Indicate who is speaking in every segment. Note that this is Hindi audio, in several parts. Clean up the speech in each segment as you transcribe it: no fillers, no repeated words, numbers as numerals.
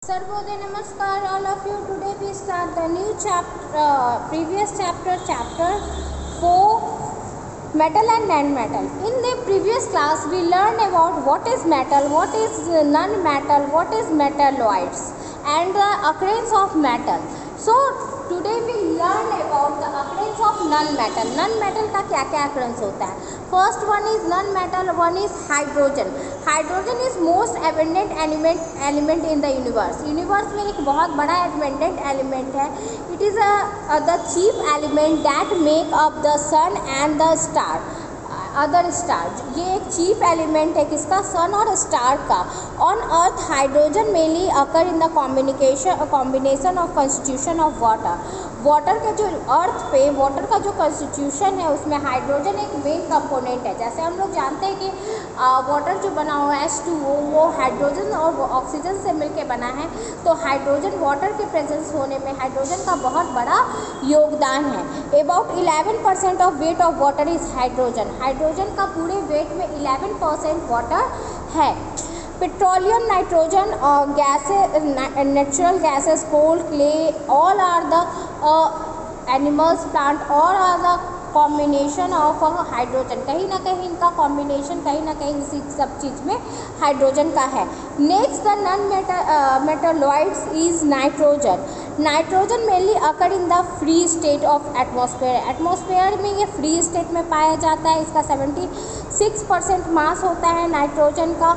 Speaker 1: Sarvodaya Namaskar, all of you. Today we start the new chapter, previous chapter 4, metal and non-metal. In the previous class, we learned about what is metal, what is non-metal, what is metalloids, and the occurrence of metal. So today we learn about the occurrence of non-metal. Non-metal का क्या क्या occurrence होता है? First one is non-metal, one is hydrogen. Hydrogen is most abundant element in the universe. Universe में एक बहुत बड़ा एबंडेंट एलिमेंट है. It is the chief element that make up the sun and the star other star. ये एक चीफ एलिमेंट है किसका? सन और स्टार का. On earth hydrogen mainly occur in the combination of constitution of water के जो अर्थ पे वाटर का जो कंस्टिट्यूशन है उसमें हाइड्रोजन एक मेन कंपोनेंट है. जैसे हम लोग जानते हैं कि वाटर जो बना हुआ है H2O वो हाइड्रोजन और ऑक्सीजन से मिलके बना है. तो हाइड्रोजन वाटर के प्रेजेंस होने में हाइड्रोजन का बहुत बड़ा योगदान है. About 11% of weight of water is hydrogen. Hydrogen का पूरे वेट में 11% वाटर है. Petroleum, nitrogen gases, natural gases, coal, clay, all are the animals, plant, और are the combination of hydrogen. कहीं ना कहीं इनका कॉम्बिनेशन कहीं ना कहीं इसी सब चीज़ में हाइड्रोजन का है. Next the non metalloids is nitrogen. Nitrogen mainly occur in the free state of atmosphere. Atmosphere में ये फ्री स्टेट में पाया जाता है. इसका 76% मास होता है नाइट्रोजन का.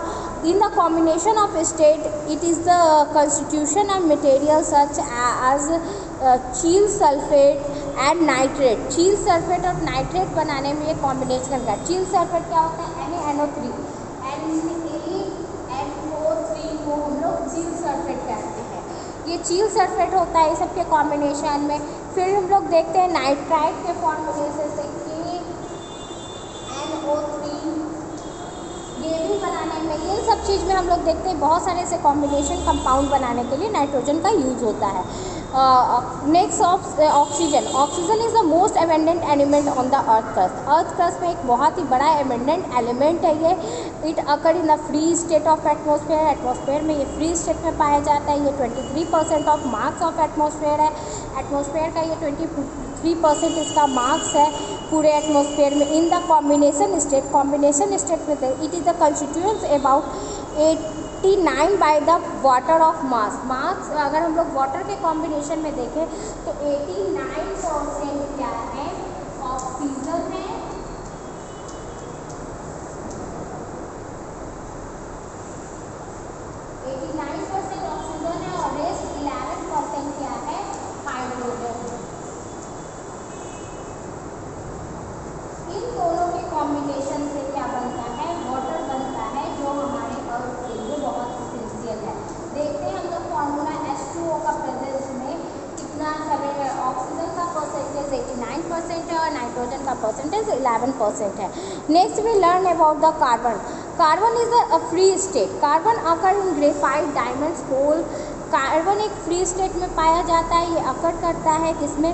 Speaker 1: In the combination of state it is the constitution of material such as chile sulphate and nitrate. Chile sulphate और नाइट्रेट बनाने में ये कॉम्बिनेशन का. चील सल्फेट क्या होता है? NaNO3 को हम लोग चील सल्फेट कहते हैं. ये चील सल्फेट होता है इस सब के कॉम्बिनेशन में. फिर हम लोग देखते हैं नाइट्राइट के फॉर्मुलेशन से KNO3 ये भी बनाने में, इन सब चीज़ में हम लोग देखते हैं बहुत सारे ऐसे कॉम्बिनेशन कंपाउंड बनाने के लिए नाइट्रोजन का यूज़ होता है. Next oxygen. Oxygen is the most abundant element on the earth crust. Earth crust में एक बहुत ही बड़ा एबंडेंट एलिमेंट है ये. It occur in the free state of atmosphere. Atmosphere में ये फ्री स्टेट में पाया जाता है. ये 23% ऑफ मास ऑफ एटमॉस्फेयर है. एटमॉस्फेयर का ये 23% इसका मार्क्स है पूरे एटमॉस्फेयर में. इन द कॉम्बिनेशन स्टेट में it is the constituents about 89 by the water of mass. अगर हम लोग वाटर के कॉम्बिनेशन में देखें तो 89% क्या है? ऑक्सीजन है. 89% ऑक्सीजन है और रेस्ट 11% क्या है? हाइड्रोजन. इन दोनों के कॉम्बिनेशन से क्या बनता है? वाटर बनता है जो हमारे अर्थ के लिए बहुत इसेंशियल है. देखते हैं हम लोग फॉर्मूला H2O का प्रेजेंस में कितना करेगा. ऑक्सीजन का परसेंटेज 89% है और नाइट्रोजन का परसेंटेज 11% है. Next we learn about the carbon. Carbon is a free state. Carbon occur in graphite, diamonds, coal. Carbon एक फ्री स्टेट में पाया जाता है. ये अकर करता है किसमें?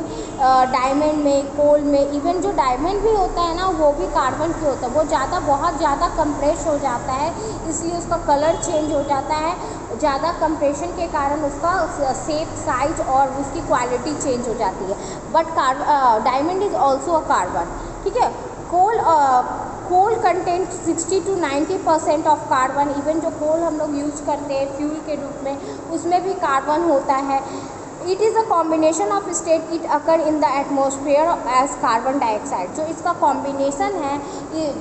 Speaker 1: डायमंड में, कोल में. इवन जो डायमंड भी होता है ना वो भी कार्बन की होता है. वो बहुत ज़्यादा कंप्रेस हो जाता है इसलिए उसका कलर चेंज हो जाता है. ज़्यादा कंप्रेशन के कारण उसका शेप, साइज और उसकी क्वालिटी चेंज हो जाती है. But diamond is also a carbon. ठीक है. Coal content 60 to 90% of carbon. Even जो कोल हम लोग यूज करते हैं फ्यूल के रूप में उसमें भी कार्बन होता है. It is a combination of state. It occur in the atmosphere as carbon dioxide. जो इसका कॉम्बिनेशन है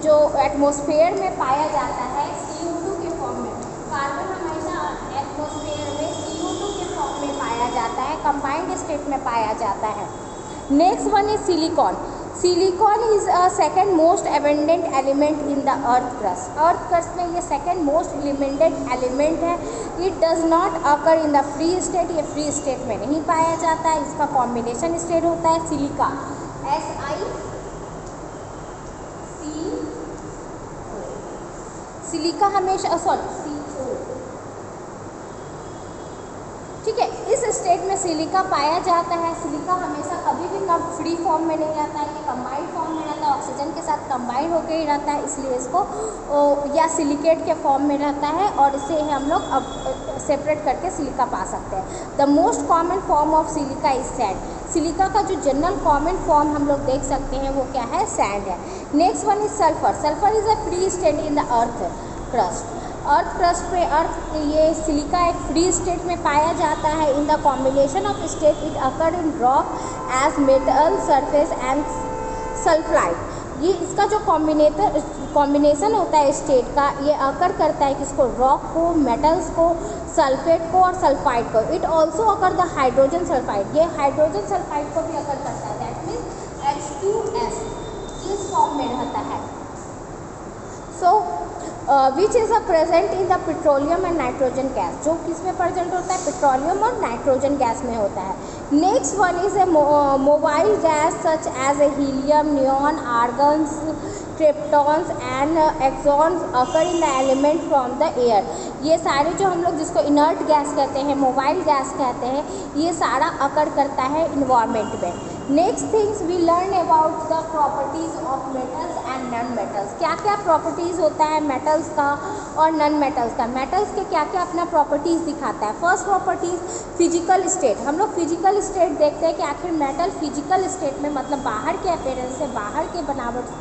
Speaker 1: जो एटमॉस्फेयर में पाया जाता है CO2 के फॉर्म में. कार्बन हमेशा एटमॉस्फेयर में CO2 के फॉर्म में पाया जाता है, कंबाइंड स्टेट में पाया जाता है. Next one is silicon. Silicon is a second most abundant element in the earth crust. Earth crust में ये सेकेंड मोस्ट एलिमेंटेड एलिमेंट है. It does not occur in the free state. ये फ्री स्टेट में नहीं पाया जाता है. इसका कॉम्बिनेशन स्टेट होता है सिलिका, SiC. सिलिका हमेशा CO. ठीक है. इस स्टेट में सिलिका पाया जाता है. सिलिका हमेशा कभी भी कम फ्री फॉर्म में नहीं रहता है. ये कंबाइंड फॉर्म में रहता है. ऑक्सीजन के साथ कंबाइंड होकर ही रहता है इसलिए इसको या सिलिकेट के फॉर्म में रहता है और इसे हम लोग अब सेपरेट करके सिलिका पा सकते हैं। The most common form of silica is sand. Silica का जो जनरल कॉमन फॉर्म हम लोग देख सकते हैं वो क्या है, सैंड है। Next one is sulphur. Sulphur is a free state in the earth crust. Earth crust पे अर्थ ये सिलिका एक फ्री स्टेट में पाया जाता है। In the combination of state it occur in rock as metal surface and sulphide. ये इसका जो कॉम्बिनेशन होता है स्टेट का, ये अकर करता है किसको, रॉक को, मेटल्स को, सल्फेट को और सल्फाइड को। It also occur the hydrogen sulphide. ये हाइड्रोजन सल्फाइड को भी अकर करता है, दैट मीन्स H2S इस फॉर्म में रहता है। So which is a present in the petroleum and nitrogen gas. जो किस में प्रेजेंट होता है, पेट्रोलियम और नाइट्रोजन गैस में होता है। Next one is a mobile gas such as a helium, neon, argons, kryptons and xenons occur in the element from the air. ये सारे जो हम लोग जिसको इनर्ट गैस कहते हैं, मोबाइल गैस कहते हैं, ये सारा अकर करता है इन्वायरमेंट में। Next things we learn about the properties of metals and non metals. क्या क्या प्रॉपर्टीज़ होता है मेटल्स का और नॉन मेटल्स का। मेटल्स के क्या क्या अपना प्रॉपर्टीज़ दिखाता है। First properties physical state. हम लोग फिजिकल स्टेट देखते हैं कि आखिर मेटल फिजिकल स्टेट में, मतलब बाहर के अपीयरेंस से, बाहर के बनावट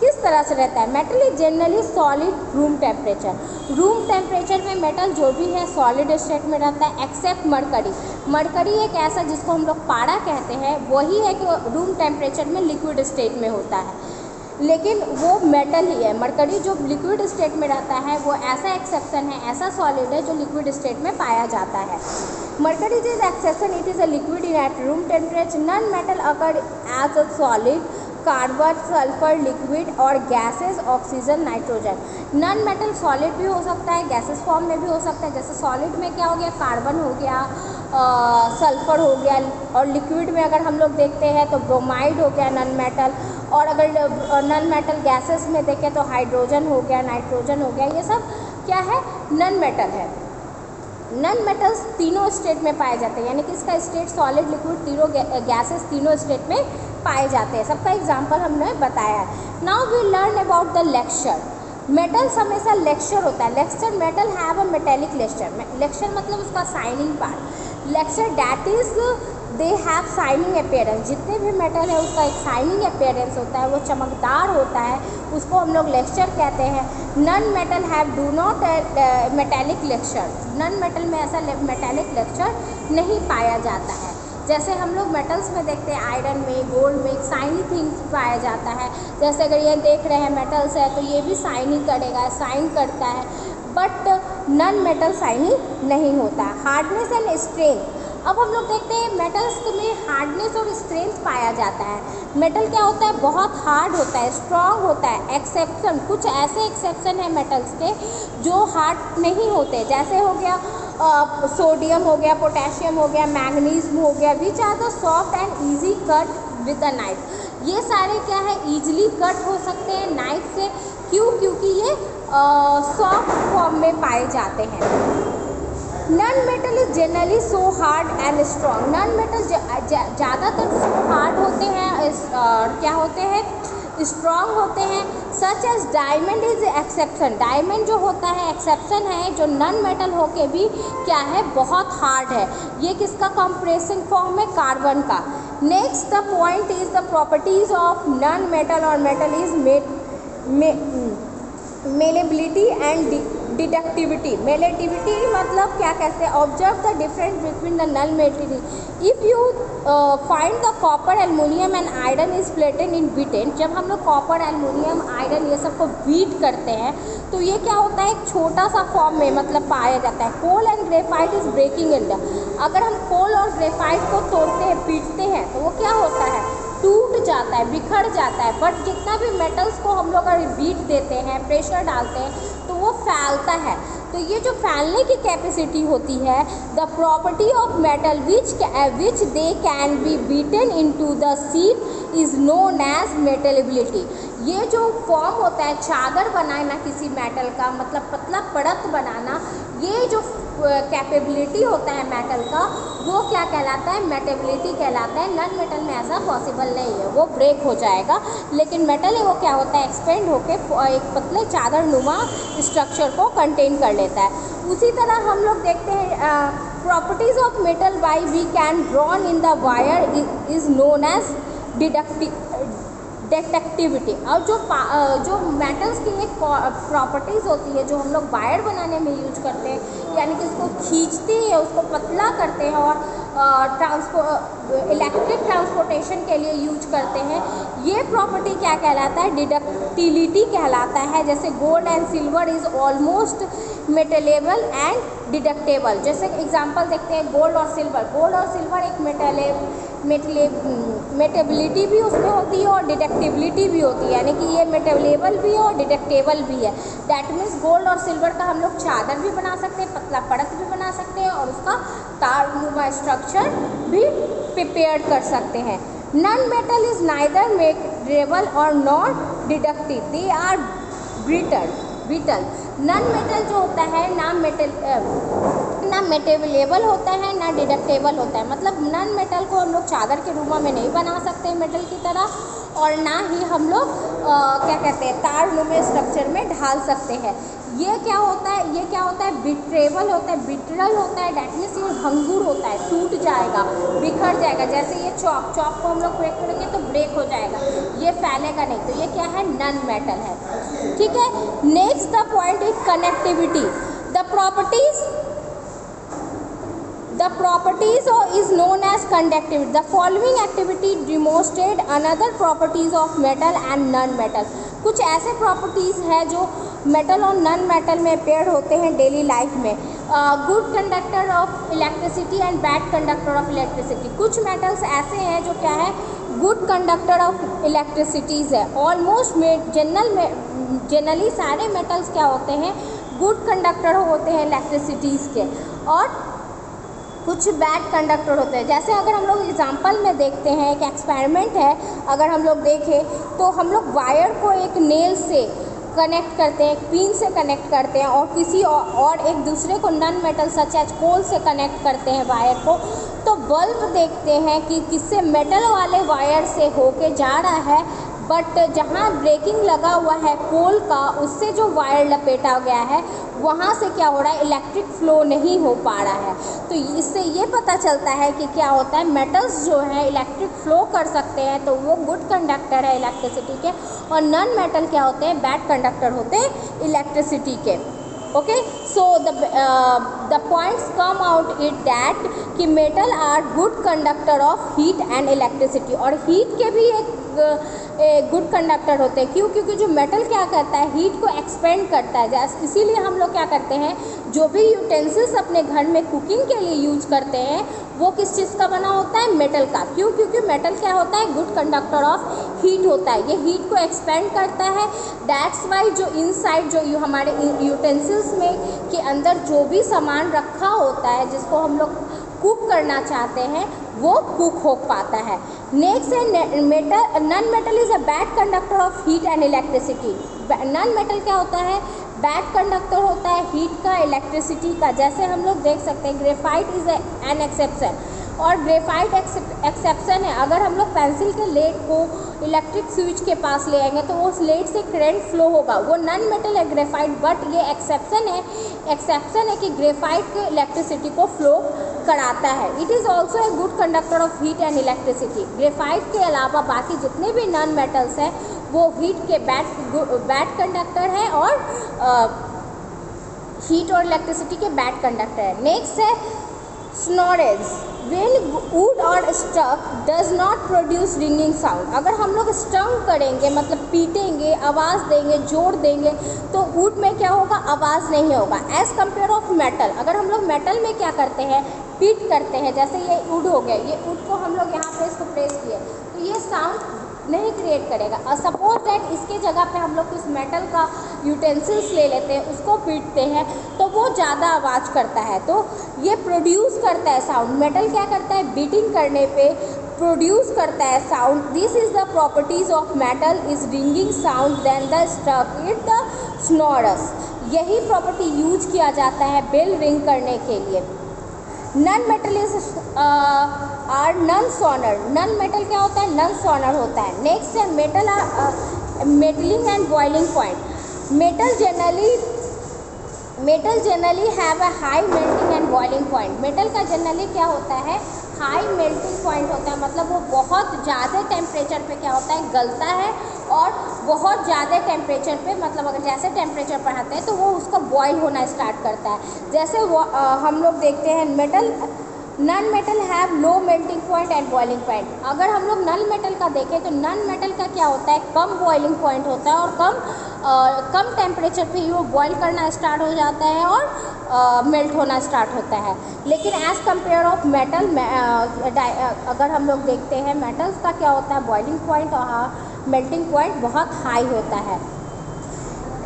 Speaker 1: किस तरह से रहता है। Metal is generally solid room temperature. Room temperature में मेटल जो भी है सॉलिड स्टेट में रहता है, एक्सेप्ट मरकरी। मरकरी एक ऐसा जिसको हम लोग पारा कहते हैं, वही है कि रूम टेम्परेचर में लिक्विड स्टेट में होता है, लेकिन वो मेटल ही है। मरकरी जो लिक्विड स्टेट में रहता है वो ऐसा एक्सेप्शन है, ऐसा सॉलिड है जो लिक्विड स्टेट में पाया जाता है। Mercury is exception, it is a liquid in at room temperature. Non metal occur as a solid, carbon, sulphur, liquid और gases, oxygen, nitrogen. Non metal solid भी हो सकता है, गैसेस फॉर्म में भी हो सकता है। जैसे सॉलिड में क्या हो गया, कार्बन हो गया, सल्फर हो गया, और लिक्विड में अगर हम लोग देखते हैं तो ब्रोमाइड हो गया नॉन मेटल, और अगर नॉन मेटल गैसेस में देखें तो हाइड्रोजन हो गया, नाइट्रोजन हो गया। ये सब क्या है, नॉन मेटल है। नॉन मेटल्स तीनों स्टेट में पाए जाते हैं, यानी कि इसका स्टेट सॉलिड, लिक्विड, तीनों गैसेस तीनों स्टेट में पाए जाते हैं। सबका एग्जांपल हमने बताया है। Now we learn about the lecture. Metals हमेशा लेक्चर होता है। Lecture, metal have a metallic lecture. Lecture मतलब उसका shining part. Lecture that is they have shining appearance. जितने भी मेटल है उसका एक साइनिंग अपीयरेंस होता है, वो चमकदार होता है, उसको हम लोग लेक्चर कहते हैं। Non metal have do not metallic lecture. Non metal में ऐसा मेटेलिक लेक्चर नहीं पाया जाता है। जैसे हम लोग मेटल्स में देखते हैं, आयरन में, गोल्ड में एक शाइनी थिंग्स पाया जाता है। जैसे अगर ये देख रहे हैं मेटल्स है तो ये भी शाइनिंग करेगा, शाइन करता है, बट नॉन मेटल शाइनिंग नहीं होता। Hardness and strength. अब हम लोग देखते हैं मेटल्स में हार्डनेस और स्ट्रेंथ पाया जाता है। मेटल क्या होता है, बहुत हार्ड होता है, स्ट्रॉन्ग होता है। एक्सेप्शन, कुछ ऐसे एक्सेप्शन है मेटल्स के जो हार्ड नहीं होते, जैसे हो गया सोडियम हो गया, पोटेशियम हो गया, मैग्नीज हो गया, which are the soft and easy cut with a knife. ये सारे क्या है, ईजिली कट हो सकते हैं नाइफ से। क्यों? क्योंकि ये सॉफ्ट फॉर्म में पाए जाते हैं। Non metal is generally so hard and strong. Non metal ज़्यादातर सो हार्ड होते हैं और क्या होते हैं, स्ट्रॉन्ग होते हैं। Such as diamond is exception. Diamond जो होता है एक्सेप्शन है, जो नॉन मेटल होके भी क्या है, बहुत हार्ड है। ये किसका कंप्रेशन फॉर्म है, कार्बन का। Next the point is the properties of non metal और मेटल इज मेलेबिलिटी एंड डिडक्टिविटी। मेलेटिविटी मतलब क्या कहते हैं, observe the difference between the non material. If you find the copper, aluminium and iron is plated in beaten. जब हम लोग कॉपर, एल्युमिनियम, आयरन ये सबको बीट करते हैं तो ये क्या होता है, एक छोटा सा फॉर्म में मतलब पाया जाता है। Coal and graphite is breaking in the. अगर हम कोल और ग्रेफाइट को तोड़ते हैं, पीटते हैं, तो वो क्या होता है, टूट जाता है, बिखर जाता है। बट जितना भी मेटल्स को हम लोग अगर बीट देते हैं, प्रेशर डालते हैं, तो वो फैलता है। तो ये जो फैलने की कैपेसिटी होती है, the property of metal which they can be beaten into the sheet is known as malleability. ये जो फॉर्म होता है, चादर बनाना किसी मेटल का, मतलब पतला परत बनाना, ये जो कैपेबिलिटी होता है मेटल का, वो क्या कहलाता है, मेटेबिलिटी कहलाता है। नॉन मेटल में ऐसा पॉसिबल नहीं है, वो ब्रेक हो जाएगा। लेकिन मेटल है वो क्या होता है, एक्सपेंड होकर एक पतले चादर नुमा स्ट्रक्चर को कंटेन कर लेता है। उसी तरह हम लोग देखते हैं properties of metal by we can drawn in the wire is known as ductility. और जो मेटल्स की एक प्रॉपर्टीज़ होती है जो हम लोग वायर बनाने में यूज करते हैं, यानी कि उसको खींचते हैं, उसको पतला करते हैं और इलेक्ट्रिक ट्रांसपोर्टेशन के लिए यूज करते हैं, ये प्रॉपर्टी क्या कहलाता है? डिडक्टिलिटी कहलाता है। जैसे gold and silver is almost malleable and ductile. जैसे एग्जांपल देखते हैं गोल्ड और सिल्वर। गोल्ड और सिल्वर एक मेटेबिलिटी भी उसमें होती है और डिडक्टिबिलिटी भी होती है, यानी कि ये मेटेबलेबल भी है और डिडक्टेबल भी है। दैट मीन्स गोल्ड और सिल्वर का हम लोग चादर भी बना सकते हैं, पतला परत भी बना सकते हैं और उसका तारनुमा स्ट्रक्चर भी प्रिपेयर कर सकते हैं। Non metal is neither malleable और not deductive, they are brittle. Non metal जो होता है ना मेटेबलेबल होता है ना डिडक्टेबल होता है। मतलब नॉन मेटल को हम लोग चादर के रूप में नहीं बना सकते मेटल की तरह, और ना ही हम लोग क्या कहते हैं तारनुमा स्ट्रक्चर में ढाल सकते हैं। ये क्या होता है? ब्रिटेबल होता है, ब्रिटल होता है। डैट मीन्स ये भंगुर होता है, टूट जाएगा, बिखर जाएगा। जैसे ये चॉक को हम लोग ब्रेक करेंगे तो ब्रेक हो जाएगा, ये फैलेगा नहीं। तो ये क्या है? नॉन मेटल है। ठीक है। Next the point is connectivity. The properties is known as conductivity. The following activity demonstrate another properties of metal and non-metal. कुछ ऐसे प्रॉपर्टीज़ है जो मेटल और नॉन मेटल में पेयर होते हैं डेली लाइफ में। Good conductor of electricity and bad conductor of electricity. कुछ मेटल्स ऐसे हैं जो क्या है? गुड कंडक्टर ऑफ इलेक्ट्रिसिटीज़ है। ऑलमोस्ट जनरली सारे मेटल्स क्या होते हैं? गुड कंडक्टर होते हैं इलेक्ट्रिसिटीज़ के, और कुछ बैड कंडक्टर होते हैं। जैसे अगर हम लोग एग्जांपल में देखते हैं, एक एक्सपेरिमेंट है, अगर हम लोग देखें तो हम लोग वायर को एक नेल से कनेक्ट करते हैं, एक पिन से कनेक्ट करते हैं, और किसी और एक दूसरे को non metal such as coal से कनेक्ट करते हैं वायर को, तो बल्ब देखते हैं कि किससे मेटल वाले वायर से होके जा रहा है, बट जहाँ ब्रेकिंग लगा हुआ है कोल का, उससे जो वायर लपेटा गया है वहाँ से क्या हो रहा है? इलेक्ट्रिक फ्लो नहीं हो पा रहा है। तो इससे ये पता चलता है कि क्या होता है, मेटल्स जो है इलेक्ट्रिक फ्लो कर सकते हैं, तो वो गुड कंडक्टर है इलेक्ट्रिसिटी के, और नॉन मेटल क्या होते हैं? बैड कंडक्टर होते हैं इलेक्ट्रिसिटी के। Okay, so the points come out it that कि metal are good conductor of heat and electricity. और हीट के भी एक गुड कंडक्टर होते हैं। क्यों? क्योंकि जो मेटल क्या करता है? हीट को एक्सपेंड करता है। इसीलिए हम लोग क्या करते हैं, जो भी यूटेंसिल्स अपने घर में कुकिंग के लिए यूज करते हैं वो किस चीज़ का बना होता है? मेटल का। क्यों? क्योंकि मेटल क्या होता है? गुड कंडक्टर ऑफ हीट होता है, ये हीट को एक्सपेंड करता है। दैट्स वाई जो इनसाइड जो हमारे यूटेंसिल्स में के अंदर जो भी सामान रखा होता है जिसको हम लोग कुक करना चाहते हैं वो कुक हो पाता है। नेक्स्ट है metal. Non metal is a bad conductor of heat and electricity. Non metal क्या होता है? बैड कंडक्टर होता है हीट का, इलेक्ट्रिसिटी का। जैसे हम लोग देख सकते हैं ग्रेफाइट इज़ एन एक्सेप्शन, और ग्रेफाइट एक्सेप्शन है। अगर हम लोग पेंसिल के लेड को इलेक्ट्रिक स्विच के पास ले आएंगे तो उस लेड से करंट फ्लो होगा, वो नॉन मेटल है ग्रेफाइट, बट ये एक्सेप्शन है कि ग्रेफाइट के इलेक्ट्रिसिटी को फ्लो कराता है। It is also a good conductor of heat and electricity. Graphite के अलावा बाकी जितने भी नॉन मेटल्स हैं वो हीट के बैड कंडक्टर है और हीट और इलेक्ट्रिसिटी के बैड कंडक्टर है। नेक्स्ट है स्नोरेज। When wood or struck does not produce ringing sound। अगर हम लोग स्ट्रंग करेंगे मतलब पीटेंगे, आवाज़ देंगे, जोड़ देंगे, तो वुड में क्या होगा? आवाज़ नहीं होगा। एज़ कम्पेयर ऑफ मेटल, अगर हम लोग मेटल में क्या करते हैं? पीट करते हैं। जैसे ये वुड हो गया, ये वुड को हम लोग यहाँ पे इसको प्रेस किए तो ये साउंड नहीं क्रिएट करेगा। और सपोज दैट इसके जगह पे हम लोग इस मेटल का यूटेंसिल्स ले लेते हैं, उसको पीटते हैं तो वो ज़्यादा आवाज़ करता है, तो ये प्रोड्यूस करता है साउंड। मेटल क्या करता है? बीटिंग करने पे प्रोड्यूस करता है sound. This is the properties of metal is ringing sound then the struck it the sonorous. यही प्रॉपर्टी यूज किया जाता है बेल रिंग करने के लिए। Non metal is are non sonorous. Non metal क्या होता है? नॉन सोनर होता है। नेक्स्ट है melting and boiling point. Metal generally metal generally have a high melting and boiling point. Metal का जनरली क्या होता है, हाई मेल्टिंग पॉइंट होता है, मतलब वो बहुत ज़्यादा टेम्परेचर पे क्या होता है, गलता है, और बहुत ज़्यादा टेम्परेचर पे, मतलब अगर जैसे टेम्परेचर पर आते हैं तो वो उसका बॉयल होना स्टार्ट करता है। जैसे हम लोग देखते हैं metal, non metal have low melting point and boiling point. अगर हम लोग नन मेटल का देखें तो नन मेटल का क्या होता है, कम बॉइलिंग पॉइंट होता है और कम टेम्परेचर पे ही वो बॉयल करना स्टार्ट हो जाता है और मेल्ट होना स्टार्ट होता है। लेकिन एज़ कम्पेयर ऑफ मेटल, अगर हम लोग देखते हैं मेटल्स का क्या होता है, बॉइलिंग पॉइंट और मेल्टिंग पॉइंट बहुत हाई होता है।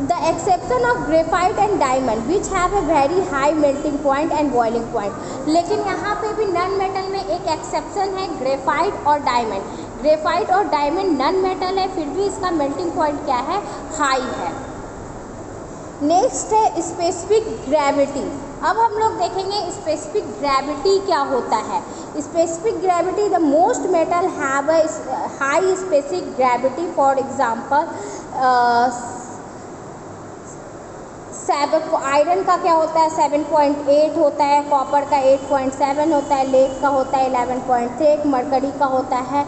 Speaker 1: The exception of graphite and diamond which have a very high melting point and boiling point। लेकिन यहाँ पे भी नन मेटल में एक एक्सेप्शन है, ग्रेफाइट और डायमंड। ग्रेफाइट और डायमंड नन मेटल है, फिर भी इसका मेल्टिंग पॉइंट क्या है, हाई है। नेक्स्ट है स्पेसिफिक ग्रेविटी। अब हम लोग देखेंगे स्पेसिफिक ग्रेविटी क्या होता है। Specific gravity, the most metal have a high specific gravity. For example iron का क्या होता है, 7.8 होता है, कॉपर का 8.7 होता है, लेड का होता है 11.6, मरकरी का होता है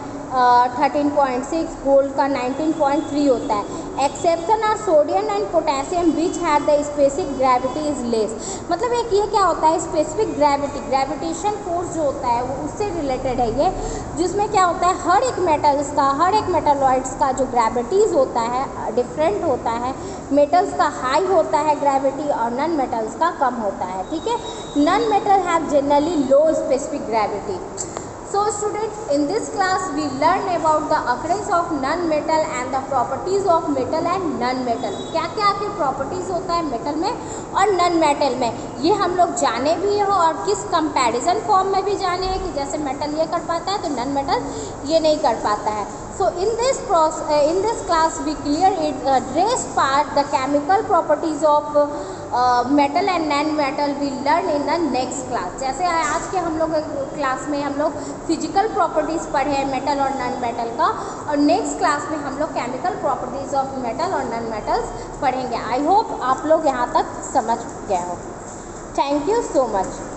Speaker 1: 13.6, गोल्ड का 19.3 होता है। Exception are sodium and potassium which have the specific gravity is less. मतलब एक ये क्या होता है, स्पेसिफिक ग्रेविटी, ग्रेविटेशन फोर्स जो होता है वो उससे रिलेटेड है ये, जिसमें क्या होता है हर एक मेटल्स का, हर एक मेटलॉइड्स का जो ग्रेविटीज़ होता है डिफरेंट होता है। मेटल्स का हाई होता है ग्रेविटी और नन मेटल्स का कम होता है, ठीक है। Non metal have generally low specific gravity. So students, in this class we learn about the occurrence of non-metal and the properties of metal and non-metal। क्या क्या आखिर प्रॉपर्टीज़ होता है मेटल में और नन मेटल में, ये हम लोग जाने भी हैं और किस कंपैरिजन फॉर्म में भी जाने हैं कि जैसे मेटल ये कर पाता है तो नन मेटल ये नहीं कर पाता है। So in this class we clear it rest part the chemical properties of metal and non metal we learn in the next class. जैसे आज के हम लोग क्लास में हम लोग फिजिकल प्रॉपर्टीज़ पढ़े हैं मेटल और नॉन मेटल का, और नेक्स्ट क्लास में हम लोग केमिकल प्रॉपर्टीज़ ऑफ मेटल और नॉन मेटल्स पढ़ेंगे। आई होप आप लोग यहाँ तक समझ गए हो। Thank you so much.